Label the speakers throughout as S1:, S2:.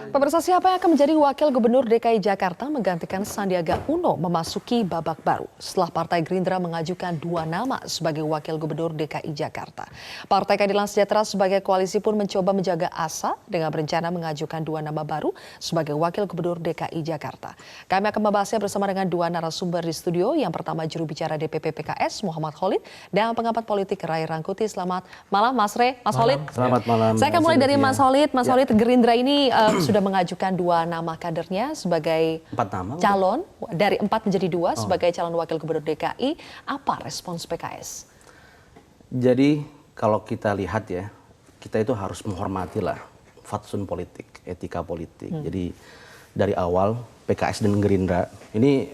S1: Pemirsa, siapa yang akan menjadi Wakil Gubernur DKI Jakarta menggantikan Sandiaga Uno memasuki babak baru setelah Partai Gerindra mengajukan 2 nama sebagai Wakil Gubernur DKI Jakarta. Partai Keadilan Sejahtera sebagai koalisi pun mencoba menjaga asa dengan berencana mengajukan 2 nama baru sebagai Wakil Gubernur DKI Jakarta. Kami akan membahasnya bersama dengan 2 narasumber di studio. Yang pertama juru bicara DPP PKS Muhammad Khalid dan pengamat politik Ray Rangkuti. Selamat malam Mas Ray, Mas Khalid.
S2: Selamat malam.
S1: Saya akan mulai dari Mas Khalid. Mas Khalid, Gerindra ini sudah mengajukan 2 nama kadernya sebagai
S2: 4 nama
S1: calon, dari 4 menjadi 2 sebagai calon wakil gubernur DKI. Apa respons PKS?
S2: Jadi kalau kita lihat ya, kita itu harus menghormatilah fatsun politik, etika politik. Jadi dari awal PKS dan Gerindra, ini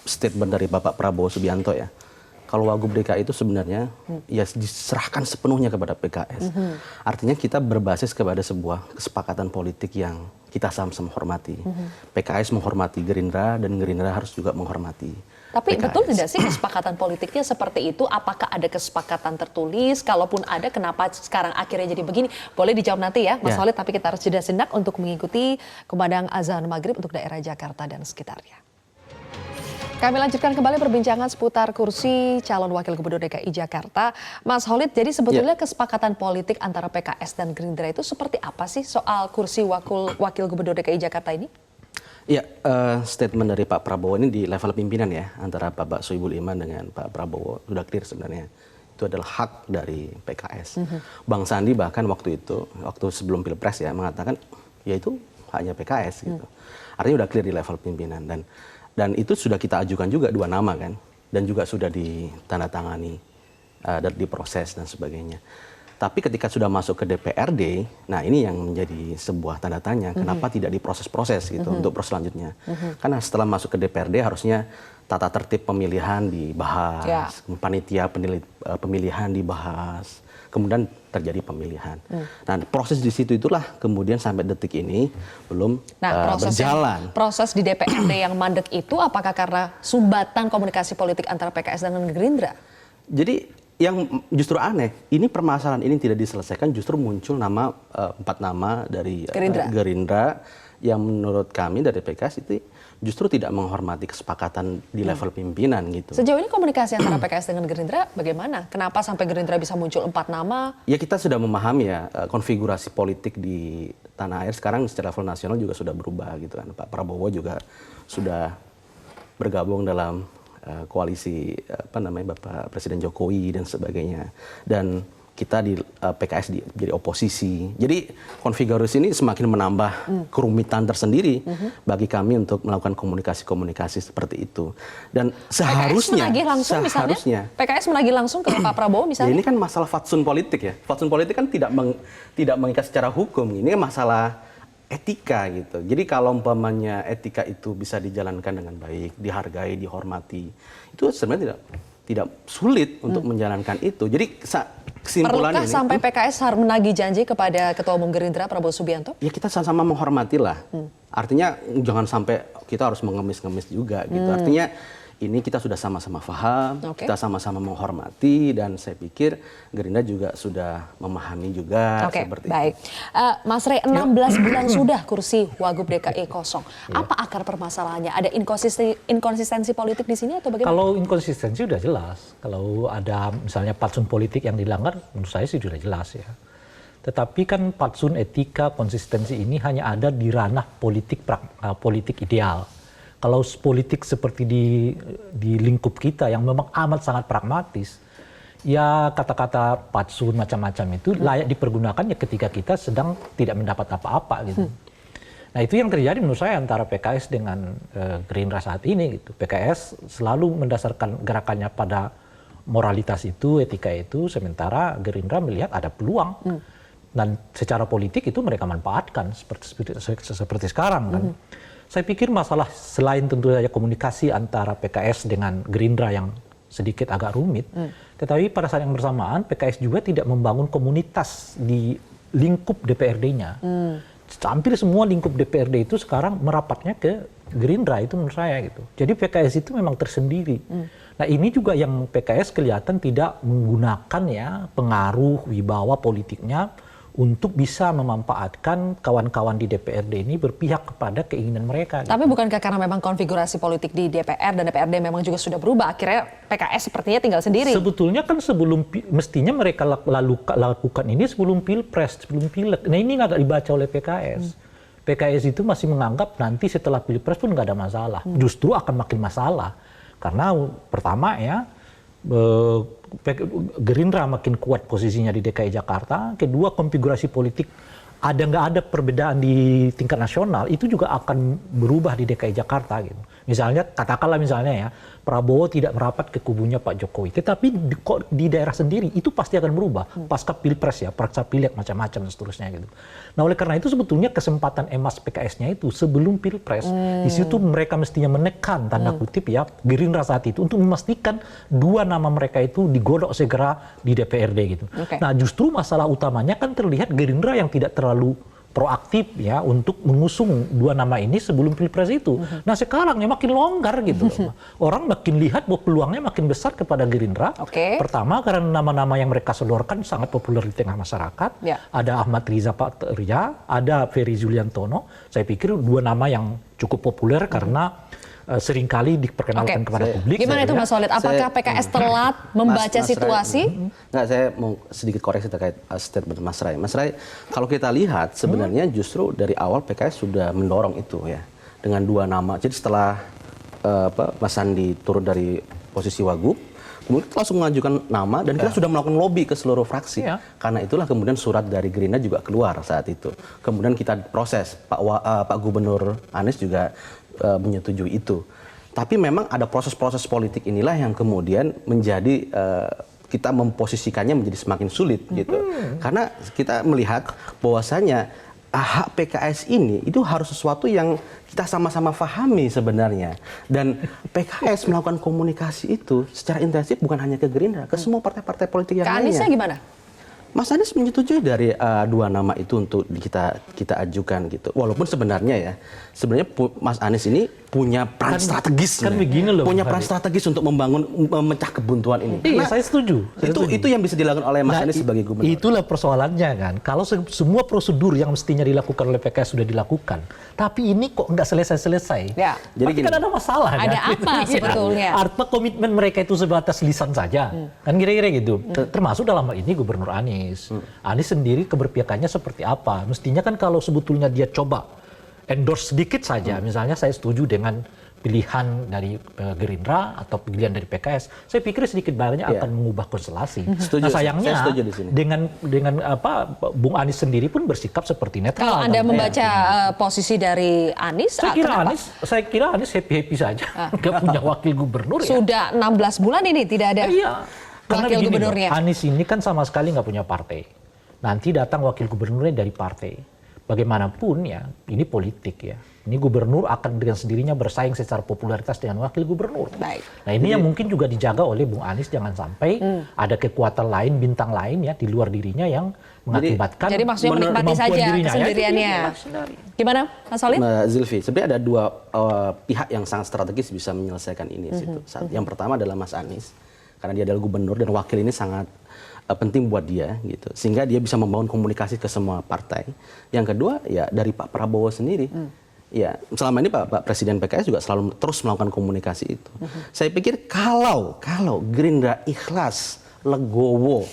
S2: statement dari Bapak Prabowo Subianto ya. Kalau Wagub DKI itu sebenarnya ya diserahkan sepenuhnya kepada PKS. Artinya kita berbasis kepada sebuah kesepakatan politik yang kita sama-sama hormati. PKS menghormati Gerindra dan Gerindra harus juga menghormati
S1: Tapi
S2: PKS.
S1: betul tidak sih kesepakatan politiknya seperti itu? Apakah ada kesepakatan tertulis? Kalaupun ada, kenapa sekarang akhirnya jadi begini? Boleh dijawab nanti ya Mas Khalid, tapi kita harus jeda sejenak untuk mengikuti kumandang azan maghrib untuk daerah Jakarta dan sekitarnya. Kami lanjutkan kembali perbincangan seputar kursi calon wakil gubernur DKI Jakarta. Mas Khalid, jadi sebetulnya kesepakatan politik antara PKS dan Gerindra itu seperti apa sih soal kursi wakil gubernur DKI Jakarta ini?
S2: Ya, statement dari Pak Prabowo ini di level pimpinan ya, antara Bapak Soebul Iman dengan Pak Prabowo sudah clear sebenarnya. Itu adalah hak dari PKS. Bang Sandi bahkan waktu sebelum Pilpres ya mengatakan ya itu hanya PKS gitu. Artinya sudah clear di level pimpinan dan itu sudah kita ajukan juga 2 nama kan, dan juga sudah ditandatangani dan diproses dan sebagainya. Tapi ketika sudah masuk ke DPRD, nah ini yang menjadi sebuah tanda tanya, kenapa tidak diproses-proses gitu untuk selanjutnya. Karena setelah masuk ke DPRD harusnya tata tertib pemilihan dibahas, panitia pemilihan dibahas, kemudian terjadi pemilihan. Nah, proses di situ itulah kemudian sampai detik ini belum berjalan.
S1: Proses di DPRD yang mandek itu apakah karena sumbatan komunikasi politik antara PKS dan Gerindra?
S2: Jadi yang justru aneh, ini permasalahan ini tidak diselesaikan, justru muncul 4 nama dari Gerindra yang menurut kami dari PKS itu justru tidak menghormati kesepakatan di level pimpinan gitu.
S1: Sejauh ini komunikasi antara PKS dengan Gerindra bagaimana? Kenapa sampai Gerindra bisa muncul 4 nama?
S2: Ya kita sudah memahami ya konfigurasi politik di tanah air sekarang secara level nasional juga sudah berubah gitu kan. Pak Prabowo juga sudah bergabung dalam koalisi Bapak Presiden Jokowi dan sebagainya. Dan kita di PKS jadi oposisi. Jadi konfigurasi ini semakin menambah kerumitan tersendiri bagi kami untuk melakukan komunikasi-komunikasi seperti itu. Dan seharusnya
S1: PKS menagih langsung ke Pak Prabowo misalnya.
S2: Ya ini kan masalah fatsun politik ya. Fatsun politik kan tidak mengikat secara hukum. Ini masalah etika gitu. Jadi kalau umpamanya etika itu bisa dijalankan dengan baik, dihargai, dihormati, itu sebenarnya tidak sulit untuk menjalankan itu. Jadi kesimpulannya
S1: perlukah sampai PKS harus menagih janji kepada Ketua Umum Gerindra Prabowo Subianto?
S2: Ya kita sama-sama menghormati lah. Artinya jangan sampai kita harus mengemis-ngemis juga gitu. Artinya ini kita sudah sama-sama paham, kita sama-sama menghormati, dan saya pikir Gerindra juga sudah memahami juga seperti
S1: itu. Mas Ray, 16 bulan sudah kursi Wagub DKI kosong. Apa akar permasalahannya? Ada inkonsistensi politik di sini atau bagaimana?
S3: Kalau inkonsistensi sudah jelas. Kalau ada misalnya patsun politik yang dilanggar, menurut saya sih sudah jelas ya. Tetapi kan patsun etika konsistensi ini hanya ada di ranah politik ideal. Kalau politik seperti di lingkup kita yang memang amat sangat pragmatis, ya kata-kata patsun macam-macam itu layak dipergunakan ya ketika kita sedang tidak mendapat apa-apa gitu. Nah itu yang terjadi menurut saya antara PKS dengan Gerindra saat ini gitu. PKS selalu mendasarkan gerakannya pada moralitas itu, etika itu, sementara Gerindra melihat ada peluang. Dan secara politik itu mereka manfaatkan seperti sekarang kan. Saya pikir masalah selain tentu saja komunikasi antara PKS dengan Gerindra yang sedikit agak rumit, tetapi pada saat yang bersamaan PKS juga tidak membangun komunitas di lingkup DPRD-nya. Hampir semua lingkup DPRD itu sekarang merapatnya ke Gerindra, itu menurut saya gitu. Jadi PKS itu memang tersendiri. Nah ini juga yang PKS kelihatan tidak menggunakan ya pengaruh wibawa politiknya untuk bisa memanfaatkan kawan-kawan di DPRD ini berpihak kepada keinginan mereka.
S1: Tapi bukankah karena memang konfigurasi politik di DPR dan DPRD memang juga sudah berubah, akhirnya PKS sepertinya tinggal sendiri?
S3: Sebetulnya kan mestinya mereka lakukan ini sebelum Pilpres, sebelum Pileg. Nah ini nggak dibaca oleh PKS. PKS itu masih menganggap nanti setelah Pilpres pun nggak ada masalah. Justru akan makin masalah. Karena pertama ya, Gerindra makin kuat posisinya di DKI Jakarta. Kedua, konfigurasi politik nggak ada perbedaan di tingkat nasional, itu juga akan berubah di DKI Jakarta gitu. Misalnya, katakanlah misalnya ya, Prabowo tidak merapat ke kubunya Pak Jokowi, tetapi di daerah sendiri itu pasti akan berubah pasca Pilpres ya, pasca Pileg macam-macam dan seterusnya gitu. Nah oleh karena itu sebetulnya kesempatan emas PKS-nya itu sebelum Pilpres, di situ mereka mestinya menekan tanda kutip ya Gerindra saat itu untuk memastikan dua nama mereka itu digodok segera di DPRD gitu.
S1: Okay.
S3: Nah justru masalah utamanya kan terlihat Gerindra yang tidak terlalu proaktif ya untuk mengusung dua nama ini sebelum Pilpres itu. Nah sekarang ya makin longgar gitu loh. Orang makin lihat bahwa peluangnya makin besar kepada Gerindra.
S1: Okay.
S3: Pertama karena nama-nama yang mereka sodorkan sangat populer di tengah masyarakat.
S1: Ya.
S3: Ada Ahmad Riza Patria, ada Ferry Juliantono. Saya pikir dua nama yang cukup populer karena seringkali diperkenalkan kepada publik.
S1: Gimana itu Mas Solid? Apakah PKS telat membaca situasi?
S2: Enggak, saya mau sedikit koreksi terkait statement Mas Ray. Mas Ray, kalau kita lihat sebenarnya justru dari awal PKS sudah mendorong itu ya dengan dua nama. Jadi setelah Mas Sandi turun dari posisi Wagub, kemudian kita langsung mengajukan nama dan kita sudah melakukan lobby ke seluruh fraksi. Karena itulah kemudian surat dari Gerindra juga keluar saat itu. Kemudian kita proses, Pak Gubernur Anies juga menyetujui itu. Tapi memang ada proses-proses politik inilah yang kemudian menjadi kita memposisikannya menjadi semakin sulit gitu. Karena kita melihat bahwasanya hak PKS ini itu harus sesuatu yang kita sama-sama pahami sebenarnya. Dan PKS melakukan komunikasi itu secara intensif bukan hanya ke Gerindra, ke semua partai-partai politik yang lainnya.
S1: Anisnya gimana?
S2: Mas Anies menyetujui dari dua nama itu untuk kita ajukan gitu. Walaupun sebenarnya Mas Anies ini punya peran strategis.
S3: Kan begini loh.
S2: Punya peran strategis untuk memecah kebuntuan ini.
S3: Iya, saya setuju.
S2: Itu yang bisa dilakukan oleh Mas Anies sebagai gubernur.
S3: Itulah persoalannya kan. Kalau semua prosedur yang mestinya dilakukan oleh PKS sudah dilakukan, tapi ini kok nggak selesai-selesai.
S1: Ya.
S3: Jadi kan ada masalah.
S1: Ada
S3: kan?
S1: apa sebetulnya?
S3: Apa komitmen mereka itu sebatas lisan saja, kan kira-kira gitu. Termasuk dalam hal ini Gubernur Anies. Anies sendiri keberpihakannya seperti apa? Mestinya kan kalau sebetulnya dia coba endorse sedikit saja, misalnya saya setuju dengan pilihan dari Gerindra atau pilihan dari PKS, saya pikir sedikit banyak akan mengubah konstelasi.
S2: Setuju,
S3: nah sayangnya
S2: saya setuju di sini.
S3: dengan Bung Anies sendiri pun bersikap seperti netral.
S1: Kalau Anda membaca posisi dari Anies,
S3: saya kira Anies happy saja, nggak punya wakil gubernur.
S1: Sudah 16 bulan ini tidak ada.
S3: Karena
S1: wakil
S3: begini
S1: gubernurnya.
S3: loh, Anies ini kan sama sekali nggak punya partai. Nanti datang wakil gubernurnya dari partai. Bagaimanapun ya, ini politik ya. Ini gubernur akan dengan sendirinya bersaing secara popularitas dengan wakil gubernur.
S1: Baik.
S3: Nah ini yang mungkin juga dijaga oleh Bung Anies, jangan sampai ada kekuatan lain, bintang lain ya di luar dirinya yang mengakibatkan.
S1: Jadi maksudnya menikmati saja
S3: dirinya,
S1: kesendiriannya. Gimana, Mas Solid?
S2: Mbak Zilvi, sebenarnya ada dua pihak yang sangat strategis bisa menyelesaikan ini. Yang pertama adalah Mas Anies. Karena dia adalah gubernur dan wakil ini sangat penting buat dia gitu, sehingga dia bisa membangun komunikasi ke semua partai. Yang kedua ya dari Pak Prabowo sendiri. Ya, selama ini Pak Presiden PKS juga selalu terus melakukan komunikasi itu. Saya pikir kalau Gerindra ikhlas, legowo,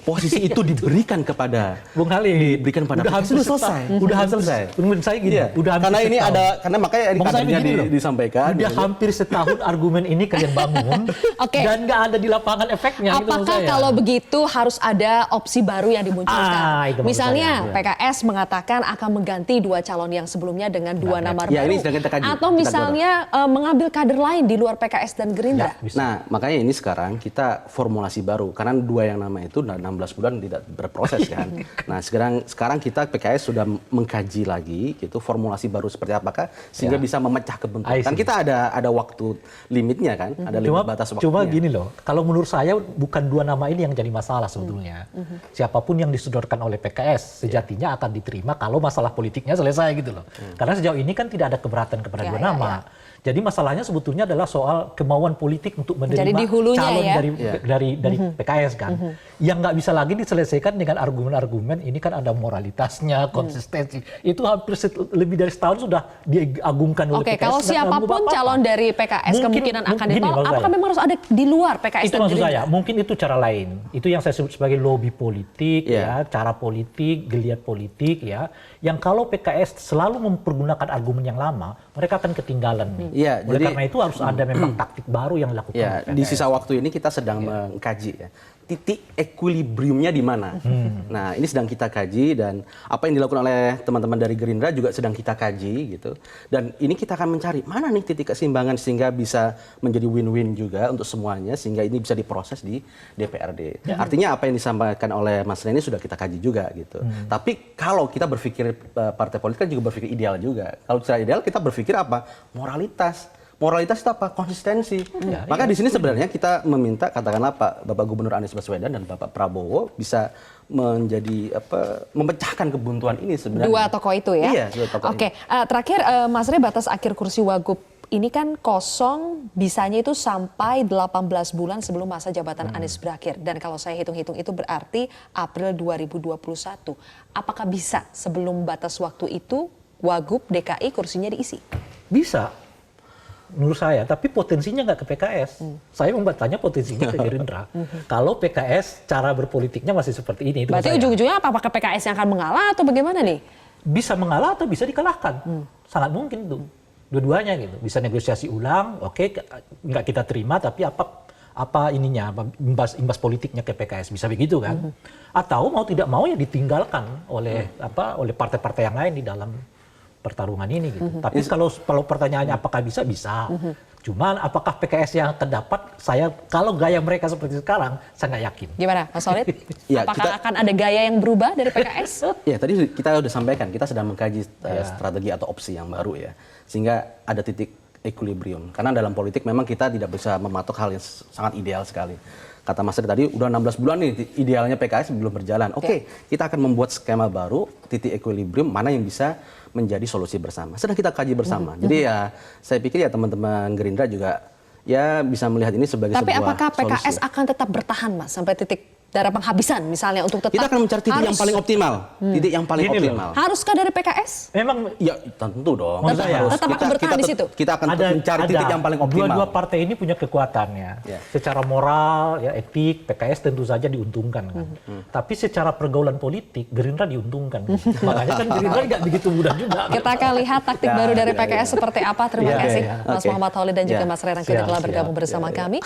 S2: posisi itu diberikan kepada
S3: Bung Halim,
S2: diberikan pada
S3: udah hampir
S2: selesai.
S3: Udah hampir selesai. Menurut saya gini, udah hampir
S2: karena ini
S3: setahun.
S2: karena makanya kadernya disampaikan.
S3: Udah hampir setahun argumen ini kalian bangun, dan nggak ada di lapangan efeknya.
S1: Apakah kalau begitu harus ada opsi baru yang dimunculkan? Misalnya PKS mengatakan akan mengganti dua calon yang sebelumnya dengan dua nama baru.
S2: Ini sedang kita kaji.
S1: Atau misalnya mengambil kader lain di luar PKS dan Gerindra.
S2: Nah, makanya ini sekarang kita formulasi baru. Karena dua yang nama itu udah 16 bulan tidak berproses kan. Nah sekarang kita PKS sudah mengkaji lagi gitu formulasi baru seperti apakah sehingga bisa memecah kebuntuan. Kan kita ada waktu limitnya kan, ada limit batas waktunya.
S3: Cuma gini loh, kalau menurut saya bukan dua nama ini yang jadi masalah sebetulnya. Siapapun yang disodorkan oleh PKS sejatinya akan diterima kalau masalah politiknya selesai gitu loh. Karena sejauh ini kan tidak ada keberatan kepada dua nama. Jadi masalahnya sebetulnya adalah soal kemauan politik untuk menerima
S1: Jadi di hulunya
S3: calon
S1: ya?
S3: dari PKS kan. Yang nggak bisa lagi diselesaikan dengan argumen-argumen ini kan ada moralitasnya, konsistensi. Itu hampir lebih dari setahun sudah diagungkan oleh
S1: Oke,
S3: PKS.
S1: kalau
S3: nggak
S1: siapapun
S3: mengubah apa-apa.
S1: calon dari PKS kemungkinan akan
S3: gini,
S1: ditolak,
S3: maksud
S1: apakah
S3: saya.
S1: memang harus ada di luar PKS
S3: Itu
S1: dan
S3: maksud
S1: Gerindra?
S3: saya, mungkin itu cara lain. Itu yang saya sebut sebagai lobby politik, ya, cara politik, geliat politik, ya. Yang kalau PKS selalu mempergunakan argumen yang lama, mereka akan ketinggalan nih.
S2: Iya,
S3: Oleh
S2: jadi
S3: karena itu harus ada memang taktik baru yang dilakukan
S2: Ya,
S3: oleh
S2: di
S3: PKS.
S2: sisa waktu ini kita sedang mengkaji ya, titik equilibriumnya di mana. Nah, ini sedang kita kaji dan apa yang dilakukan oleh teman-teman dari Gerindra juga sedang kita kaji gitu. Dan ini kita akan mencari mana nih titik keseimbangan sehingga bisa menjadi win-win juga untuk semuanya sehingga ini bisa diproses di DPRD. Artinya apa yang disampaikan oleh Mas Reni sudah kita kaji juga gitu. Tapi kalau kita berpikir partai politik kan juga berpikir ideal juga. Kalau secara ideal kita berpikir apa? Moralitas. Moralitas itu apa? Konsistensi. Maka di sini sebenarnya kita meminta katakanlah Bapak Gubernur Anies Baswedan dan Bapak Prabowo bisa menjadi memecahkan kebuntuan ini sebenarnya.
S1: Dua tokoh itu ya?
S2: Iya, dua tokoh
S1: Oke, terakhir Mas Rey, batas akhir kursi Wagub ini kan kosong bisanya itu sampai 18 bulan sebelum masa jabatan Anies berakhir. Dan kalau saya hitung-hitung itu berarti April 2021. Apakah bisa sebelum batas waktu itu Wagub DKI kursinya diisi?
S3: Bisa, menurut saya, tapi potensinya nggak ke PKS. Saya membacanya potensinya ke Gerindra. Kalau PKS cara berpolitiknya masih seperti ini.
S1: Berarti ujung-ujungnya apakah PKS yang akan mengalah atau bagaimana nih?
S3: Bisa mengalah atau bisa dikalahkan. Sangat mungkin tuh. Dua-duanya gitu. Bisa negosiasi ulang, oke, nggak kita terima, tapi apa imbas politiknya ke PKS, bisa begitu kan? Atau mau tidak mau ya ditinggalkan oleh partai-partai yang lain di dalam pertarungan ini gitu. Tapi kalau pertanyaannya apakah bisa? Cuman apakah PKS yang terdapat, kalau gaya mereka seperti sekarang, saya nggak yakin.
S1: Gimana, Mas Solid?
S2: Ya,
S1: Apakah akan ada gaya yang berubah dari PKS?
S2: Ya, tadi kita sudah sampaikan, kita sedang mengkaji strategi atau opsi yang baru ya. Sehingga ada titik equilibrium. Karena dalam politik memang kita tidak bisa mematok hal yang sangat ideal sekali. Kata Mas Rey tadi, udah 16 bulan nih idealnya PKS belum berjalan. Oke, kita akan membuat skema baru, titik equilibrium, mana yang bisa menjadi solusi bersama. Sedang kita kaji bersama. Jadi ya, saya pikir ya teman-teman Gerindra juga ya bisa melihat ini sebagai
S1: Tapi
S2: sebuah
S1: apakah PKS
S2: solusi.
S1: akan tetap bertahan, Mas, sampai titik darah penghabisan misalnya untuk tetap
S2: Kita akan mencari titik yang paling optimal. Titik yang paling
S3: Gini loh.
S2: optimal.
S1: Haruskah dari PKS?
S3: Memang
S2: Ya tentu dong.
S3: Maksud saya,
S1: tetap akan bertahan di situ?
S2: Kita akan mencari titik yang paling optimal.
S3: Dua-dua partai ini punya kekuatannya.
S2: Ya.
S3: Secara moral, ya etik, PKS tentu saja diuntungkan kan. Tapi secara pergaulan politik, Gerindra diuntungkan. Makanya kan Gerindra nggak begitu mudah juga.
S1: Kita akan lihat taktik baru dari PKS seperti apa. Terima
S3: Ya,
S1: kasih
S3: ya.
S1: Mas
S2: Oke.
S1: Muhammad Khalid dan juga
S2: Ya.
S1: Mas Rey Rangkuti
S3: Siap,
S1: telah
S3: siap.
S1: bergabung bersama
S2: Ya, ya.
S1: kami.